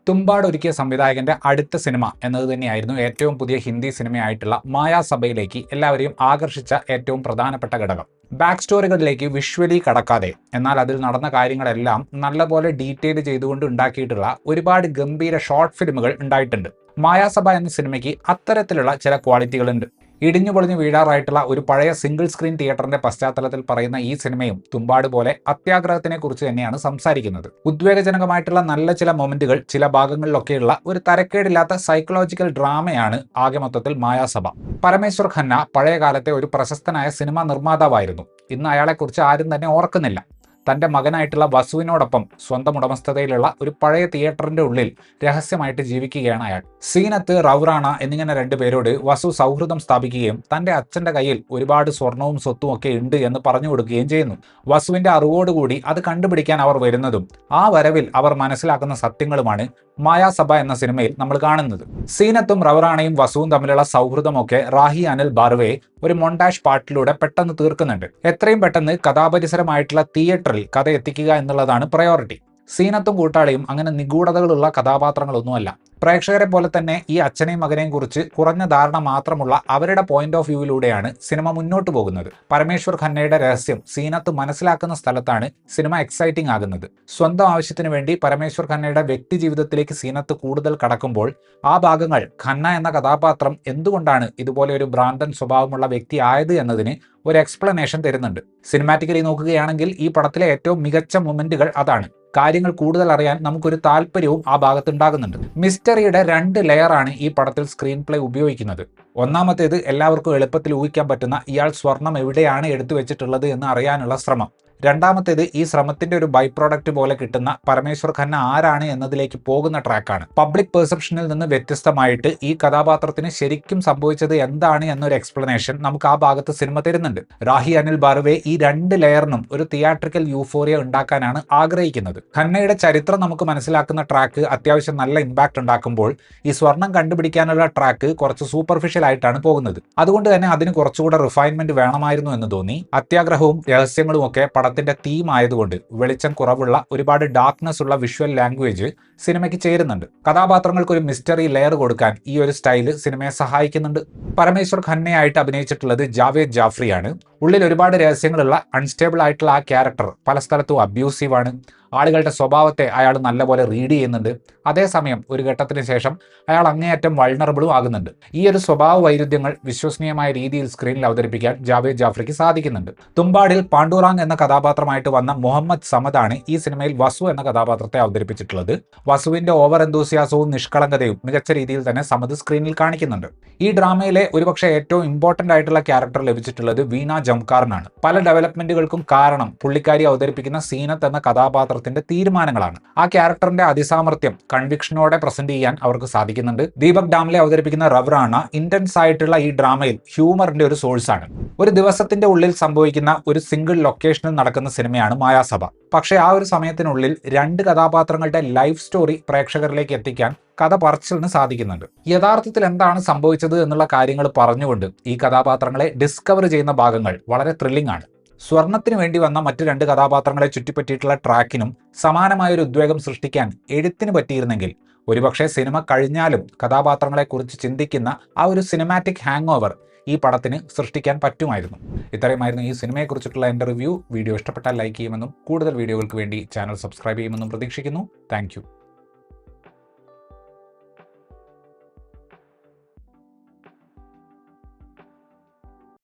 തുമ്പാട് ഒരുക്കിയ സംവിധായകന്റെ അടുത്ത സിനിമ എന്നത് തന്നെയായിരുന്നു ഏറ്റവും പുതിയ ഹിന്ദി സിനിമയായിട്ടുള്ള മായാസഭയിലേക്ക് എല്ലാവരെയും ആകർഷിച്ച ഏറ്റവും പ്രധാനപ്പെട്ട ഘടകം. ബാക്ക് സ്റ്റോറികളിലേക്ക് വിഷ്വലി കടക്കാതെ എന്നാൽ അതിൽ നടന്ന കാര്യങ്ങളെല്ലാം നല്ലപോലെ ഡീറ്റെയിൽ ചെയ്തുകൊണ്ട് ഉണ്ടാക്കിയിട്ടുള്ള ഒരുപാട് ഗംഭീര ഷോർട്ട് ഫിലിമുകൾ ഉണ്ടായിട്ടുണ്ട്. മായാസഭ എന്ന സിനിമയ്ക്ക് അത്തരത്തിലുള്ള ചില ക്വാളിറ്റികളുണ്ട്. ഇടിഞ്ഞു പൊളിഞ്ഞു വീഴാറായിട്ടുള്ള ഒരു പഴയ സിംഗിൾ സ്ക്രീൻ തിയേറ്ററിന്റെ പശ്ചാത്തലത്തിൽ പറയുന്ന ഈ സിനിമയും തുമ്പാട് പോലെ അത്യാഗ്രഹത്തിനെ കുറിച്ച് തന്നെയാണ് സംസാരിക്കുന്നത്. ഉദ്വേഗജനകമായിട്ടുള്ള നല്ല ചില മൊമെന്റുകൾ ചില ഭാഗങ്ങളിലൊക്കെയുള്ള ഒരു തരക്കേടില്ലാത്ത സൈക്കോളജിക്കൽ ഡ്രാമയാണ് ആകെ മൊത്തത്തിൽ മായാസഭ. പരമേശ്വർ ഖന്ന പഴയ കാലത്തെ ഒരു പ്രശസ്തനായ സിനിമാ നിർമ്മാതാവായിരുന്നു. ഇന്ന് അയാളെക്കുറിച്ച് ആരും തന്നെ ഓർക്കുന്നില്ല. തന്റെ മകനായിട്ടുള്ള വസുവിനോടൊപ്പം സ്വന്തം ഉടമസ്ഥതയിലുള്ള ഒരു പഴയ തിയേറ്ററിന്റെ ഉള്ളിൽ രഹസ്യമായിട്ട് ജീവിക്കുകയാണ് അയാൾ. സീനത്ത്, റൗറാണ എന്നിങ്ങനെ രണ്ടുപേരോട് വസു സൗഹൃദം സ്ഥാപിക്കുകയും തന്റെ അച്ഛന്റെ കയ്യിൽ ഒരുപാട് സ്വർണവും സ്വത്തും ഒക്കെ ഉണ്ട് എന്ന് പറഞ്ഞു കൊടുക്കുകയും ചെയ്യുന്നു. വസുവിന്റെ അറിവോടുകൂടി അത് കണ്ടുപിടിക്കാൻ അവർ വരുന്നതും ആ വരവിൽ അവർ മനസ്സിലാക്കുന്ന സത്യങ്ങളുമാണ് മായാസഭ എന്ന സിനിമയിൽ നമ്മൾ കാണുന്നത്. സീനത്തും റൗറാണയും വസുവും തമ്മിലുള്ള സൗഹൃദമൊക്കെ റാഹി അനിൽ ബാർവെ ഒരു മൊണ്ടാഷ് പാട്ടിലൂടെ പെട്ടെന്ന് തീർക്കുന്നുണ്ട്. എത്രയും പെട്ടെന്ന് കഥാപരിസരമായിട്ടുള്ള തിയേറ്ററിൽ കഥ എത്തിക്കുക എന്നുള്ളതാണ് പ്രയോറിറ്റി. സീനത്തും കൂട്ടാളിയും അങ്ങനെ നിഗൂഢതകളുള്ള കഥാപാത്രങ്ങളൊന്നുമല്ല. പ്രേക്ഷകരെ പോലെ തന്നെ ഈ അച്ഛനെയും മകനെയും കുറിച്ച് കുറഞ്ഞ ധാരണ മാത്രമുള്ള അവരുടെ പോയിന്റ് ഓഫ് വ്യൂവിലൂടെയാണ് സിനിമ മുന്നോട്ട് പോകുന്നത്. പരമേശ്വർ ഖന്നയുടെ രഹസ്യം സീനത്ത് മനസ്സിലാക്കുന്ന സ്ഥലത്താണ് സിനിമ എക്സൈറ്റിംഗ് ആകുന്നത്. സ്വന്തം ആവശ്യത്തിന് വേണ്ടി പരമേശ്വർ ഖന്നയുടെ വ്യക്തി ജീവിതത്തിലേക്ക് സീനത്ത് കൂടുതൽ കടക്കുമ്പോൾ ആ ഭാഗങ്ങൾ ഖന്ന എന്ന കഥാപാത്രം എന്തുകൊണ്ടാണ് ഇതുപോലെ ഒരു ഭ്രാന്തൻ സ്വഭാവമുള്ള വ്യക്തി ആയത് എന്നതിന് ഒരു എക്സ്പ്ലനേഷൻ തരുന്നുണ്ട്. സിനിമാറ്റിക്കലി നോക്കുകയാണെങ്കിൽ ഈ പടത്തിലെ ഏറ്റവും മികച്ച മൊമെന്റുകൾ അതാണ്. കാര്യങ്ങൾ കൂടുതൽ അറിയാൻ നമുക്കൊരു താല്പര്യവും ആ ഭാഗത്തുണ്ടാകുന്നുണ്ട്. മിസ്റ്ററിയുടെ 2 ലെയറാണ് ഈ പടത്തിൽ സ്ക്രീൻ പ്ലേ ഉപയോഗിക്കുന്നത്. ഒന്നാമത്തേത് എല്ലാവർക്കും എളുപ്പത്തിൽ ഊഹിക്കാൻ പറ്റുന്ന ഇയാൾ സ്വർണം എവിടെയാണ് എടുത്തു വെച്ചിട്ടുള്ളത് എന്ന് അറിയാനുള്ള ശ്രമം. രണ്ടാമത്തേത് ഈ ശ്രമത്തിന്റെ ഒരു ബൈ പ്രോഡക്റ്റ് പോലെ കിട്ടുന്ന പരമേശ്വർ ഖന്ന ആരാണ് എന്നതിലേക്ക് പോകുന്ന ട്രാക്കാണ്. പബ്ലിക് പെർസെപ്ഷനിൽ നിന്ന് വ്യത്യസ്തമായിട്ട് ഈ കഥാപാത്രത്തിന് ശരിക്കും സംഭവിച്ചത് എന്താണ് എന്നൊരു എക്സ്പ്ലനേഷൻ നമുക്ക് ആ ഭാഗത്ത് സിനിമ തരുന്നുണ്ട്. റാഹി അനിൽ ബാർവെ ഈ 2 ലെയറിനും ഒരു തിയേറ്ററിക്കൽ യൂഫോറിയ ഉണ്ടാക്കാനാണ് ആഗ്രഹിക്കുന്നത്. ഖന്നയുടെ ചരിത്രം നമുക്ക് മനസ്സിലാക്കുന്ന ട്രാക്ക് അത്യാവശ്യം നല്ല ഇമ്പാക്ട് ഉണ്ടാക്കുമ്പോൾ ഈ സ്വർണം കണ്ടുപിടിക്കാനുള്ള ട്രാക്ക് കുറച്ച് സൂപ്പർഫിഷ്യൽ ആയിട്ടാണ് പോകുന്നത്. അതുകൊണ്ട് തന്നെ അതിന് കുറച്ചുകൂടെ റിഫൈൻമെന്റ് വേണമായിരുന്നു എന്ന് തോന്നി. അത്യാഗ്രഹവും രഹസ്യങ്ങളും ഒക്കെ പടത്തിന്റെ തീം ആയതുകൊണ്ട് വെളിച്ചം കുറവുള്ള ഒരുപാട് ഡാർക്ക്നെസ് ഉള്ള വിഷ്വൽ ലാംഗ്വേജ് സിനിമയ്ക്ക് ചേരുന്നുണ്ട്. കഥാപാത്രങ്ങൾക്ക് ഒരു മിസ്റ്ററി ലെയർ കൊടുക്കാൻ ഈ ഒരു സ്റ്റൈല് സിനിമയെ സഹായിക്കുന്നുണ്ട്. പരമേശ്വർ ഖന്നയായിട്ട് അഭിനയിച്ചിട്ടുള്ളത് ജാവേദ് ജാഫ്രിയാണ്. ഉള്ളിൽ ഒരുപാട് രഹസ്യങ്ങളുള്ള അൺസ്റ്റേബിൾ ആയിട്ടുള്ള ആ ക്യാരക്ടർ പല സ്ഥലത്തും അബ്യൂസീവ് ആണ്. ആളുകളുടെ സ്വഭാവത്തെ അയാൾ നല്ലപോലെ റീഡ് ചെയ്യുന്നുണ്ട്. അതേസമയം ഒരു ഘട്ടത്തിന് ശേഷം അയാൾ അങ്ങേയറ്റം വൾണറബിളും ആകുന്നുണ്ട്. ഈ ഒരു സ്വഭാവ വൈരുദ്ധ്യങ്ങൾ വിശ്വസനീയമായ രീതിയിൽ സ്ക്രീനിൽ അവതരിപ്പിക്കാൻ ജാവേദ് ജാഫ്രിക്ക് സാധിക്കുന്നുണ്ട്. തുമ്പാടിൽ പാണ്ഡുറാങ് എന്ന കഥാപാത്രമായിട്ട് വന്ന മുഹമ്മദ് സമദാണ് ഈ സിനിമയിൽ വസു എന്ന കഥാപാത്രത്തെ അവതരിപ്പിച്ചിട്ടുള്ളത്. വസുവിന്റെ ഓവർ എന്തൂസിയാസവും നിഷ്കളങ്കതയും മികച്ച രീതിയിൽ തന്നെ സമദ് സ്ക്രീനിൽ കാണിക്കുന്നുണ്ട്. ഈ ഡ്രാമയിലെ ഒരുപക്ഷെ ഏറ്റവും ഇമ്പോർട്ടന്റ് ആയിട്ടുള്ള ക്യാരക്ടർ ലഭിച്ചിട്ടുള്ളത് വീണ ജംകാറിനാണ്. പല ഡെവലപ്മെന്റുകൾക്കും കാരണം പുള്ളിക്കാരി അവതരിപ്പിക്കുന്ന സീനത്ത് എന്ന കഥാപാത്രത്തിന്റെ തീരുമാനങ്ങളാണ്. ആ ക്യാരക്ടറിന്റെ അതിസാമർത്ഥ്യം കൺവിക്ഷനോടെ പ്രസന്റ് ചെയ്യാൻ അവർക്ക് സാധിക്കുന്നുണ്ട്. ദീപക് ഡാംലെ അവതരിപ്പിക്കുന്ന റവറാണ ഇന്റൻസ് ആയിട്ടുള്ള ഈ ഡ്രാമയിൽ ഹ്യൂമറിന്റെ ഒരു സോഴ്സ് ആണ്. ഒരു ദിവസത്തിന്റെ ഉള്ളിൽ സംഭവിക്കുന്ന ഒരു സിംഗിൾ ലൊക്കേഷനിൽ നടക്കുന്ന സിനിമയാണ് മായാസഭ. പക്ഷേ ആ ഒരു സമയത്തിനുള്ളിൽ 2 കഥാപാത്രങ്ങളുടെ ലൈഫ് സ്റ്റോറി പ്രേക്ഷകരിലേക്ക് എത്തിക്കാൻ കഥ പറച്ചിലിന് സാധിക്കുന്നുണ്ട്. യഥാർത്ഥത്തിൽ എന്താണ് സംഭവിച്ചത് എന്നുള്ള കാര്യങ്ങൾ പറഞ്ഞുകൊണ്ട് ഈ കഥാപാത്രങ്ങളെ ഡിസ്കവർ ചെയ്യുന്ന ഭാഗങ്ങൾ വളരെ ത്രില്ലിംഗ് ആണ്. സ്വർണത്തിന് വേണ്ടി വന്ന മറ്റ് 2 കഥാപാത്രങ്ങളെ ചുറ്റിപ്പറ്റിയിട്ടുള്ള ട്രാക്കിനും സമാനമായൊരു ഉദ്വേഗം സൃഷ്ടിക്കാൻ എഴുത്തിന് പറ്റിയിരുന്നെങ്കിൽ ഒരുപക്ഷെ സിനിമ കഴിഞ്ഞാലും കഥാപാത്രങ്ങളെക്കുറിച്ച് ചിന്തിക്കുന്ന ആ ഒരു സിനിമാറ്റിക് ഹാങ് ഓവർ ഈ പടത്തിന് സൃഷ്ടിക്കാൻ പറ്റുമായിരുന്നു. ഇത്രയുമായിരുന്നു ഈ സിനിമയെക്കുറിച്ചിട്ടുള്ള എൻ്റെ റിവ്യൂ. വീഡിയോ ഇഷ്ടപ്പെട്ടാൽ ലൈക്ക് ചെയ്യുമെന്നും കൂടുതൽ വീഡിയോകൾക്ക് വേണ്ടി ചാനൽ സബ്സ്ക്രൈബ് ചെയ്യുമെന്നും പ്രതീക്ഷിക്കുന്നു. താങ്ക്